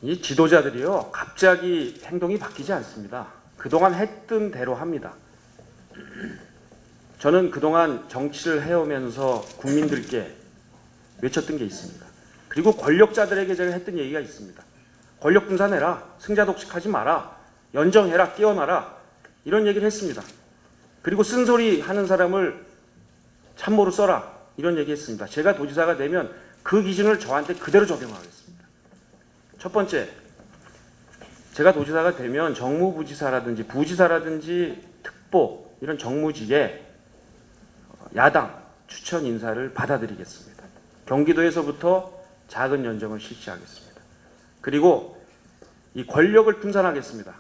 이 지도자들이요, 갑자기 행동이 바뀌지 않습니다. 그동안 했던 대로 합니다. 저는 그동안 정치를 해오면서 국민들께 외쳤던 게 있습니다. 그리고 권력자들에게 제가 했던 얘기가 있습니다. 권력 분산해라, 승자 독식하지 마라, 연정해라, 깨어나라, 이런 얘기를 했습니다. 그리고 쓴소리 하는 사람을 참모로 써라, 이런 얘기 했습니다. 제가 도지사가 되면 그 기준을 저한테 그대로 적용하겠습니다. 첫 번째, 제가 도지사가 되면 정무부지사라든지 부지사라든지 특보 이런 정무직에 야당 추천 인사를 받아들이겠습니다. 경기도에서부터 작은 연정을 실시하겠습니다. 그리고 이 권력을 분산하겠습니다.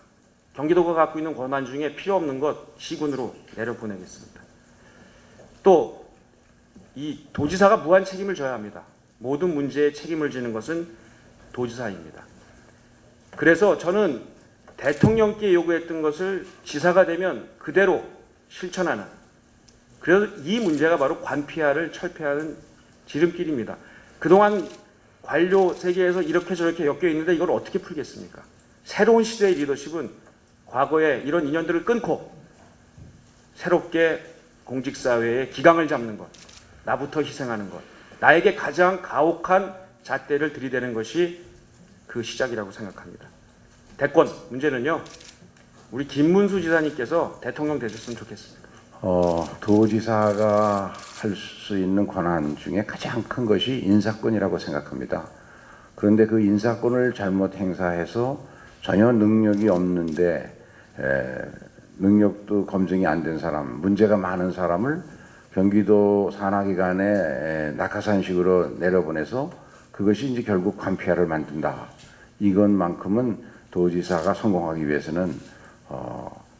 경기도가 갖고 있는 권한 중에 필요 없는 것 시군으로 내려보내겠습니다. 또 이 도지사가 무한 책임을 져야 합니다. 모든 문제에 책임을 지는 것은 도지사입니다. 그래서 저는 대통령께 요구했던 것을 지사가 되면 그대로 실천하는, 그래서 이 문제가 바로 관폐하를 철폐하는 지름길입니다. 그동안 관료 세계에서 이렇게 저렇게 엮여 있는데 이걸 어떻게 풀겠습니까? 새로운 시대의 리더십은 과거에 이런 인연들을 끊고 새롭게 공직사회의 기강을 잡는 것, 나부터 희생하는 것, 나에게 가장 가혹한 잣대를 들이대는 것이 그 시작이라고 생각합니다. 대권 문제는요, 우리 김문수 지사님께서 대통령 되셨으면 좋겠습니다. 도지사가 할 수 있는 권한 중에 가장 큰 것이 인사권이라고 생각합니다. 그런데 그 인사권을 잘못 행사해서 전혀 능력이 없는데 능력도 검증이 안 된 사람, 문제가 많은 사람을 경기도 산하기관에 낙하산식으로 내려보내서 그것이 이제 결국 관폐하를 만든다. 이것만큼은 도지사가 성공하기 위해서는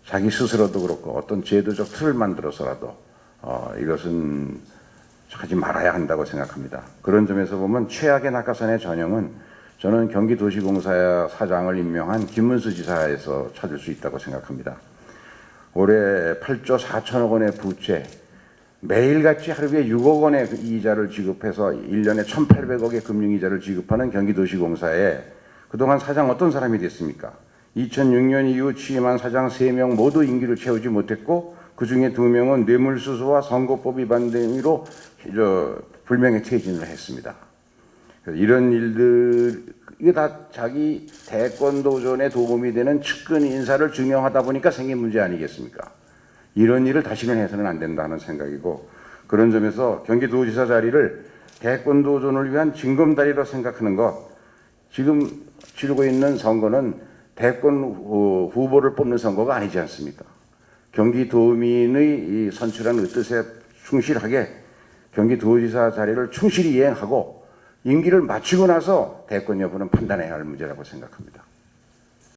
자기 스스로도 그렇고 어떤 제도적 틀을 만들어서라도 이것은 하지 말아야 한다고 생각합니다. 그런 점에서 보면 최악의 낙하산의 전형은 저는 경기도시공사 사장을 임명한 김문수 지사에서 찾을 수 있다고 생각합니다. 올해 8조 4천억 원의 부채, 매일같이 하루에 6억 원의 이자를 지급해서 1년에 1,800억의 금융이자를 지급하는 경기도시공사에 그동안 사장 어떤 사람이 됐습니까? 2006년 이후 취임한 사장 3명 모두 임기를 채우지 못했고 그중에 2명은 뇌물수수와 선거법 위반 등으로 불명예 퇴진을 했습니다. 이런 일들, 이게 다 자기 대권 도전에 도움이 되는 측근 인사를 증명하다 보니까 생긴 문제 아니겠습니까? 이런 일을 다시는 해서는 안 된다는 생각이고, 그런 점에서 경기도지사 자리를 대권 도전을 위한 징검다리로 생각하는 것, 지금 치르고 있는 선거는 대권 후보를 뽑는 선거가 아니지 않습니까? 경기도민의 선출한 뜻에 충실하게 경기도지사 자리를 충실히 이행하고 임기를 마치고 나서 대권 여부는 판단해야 할 문제라고 생각합니다.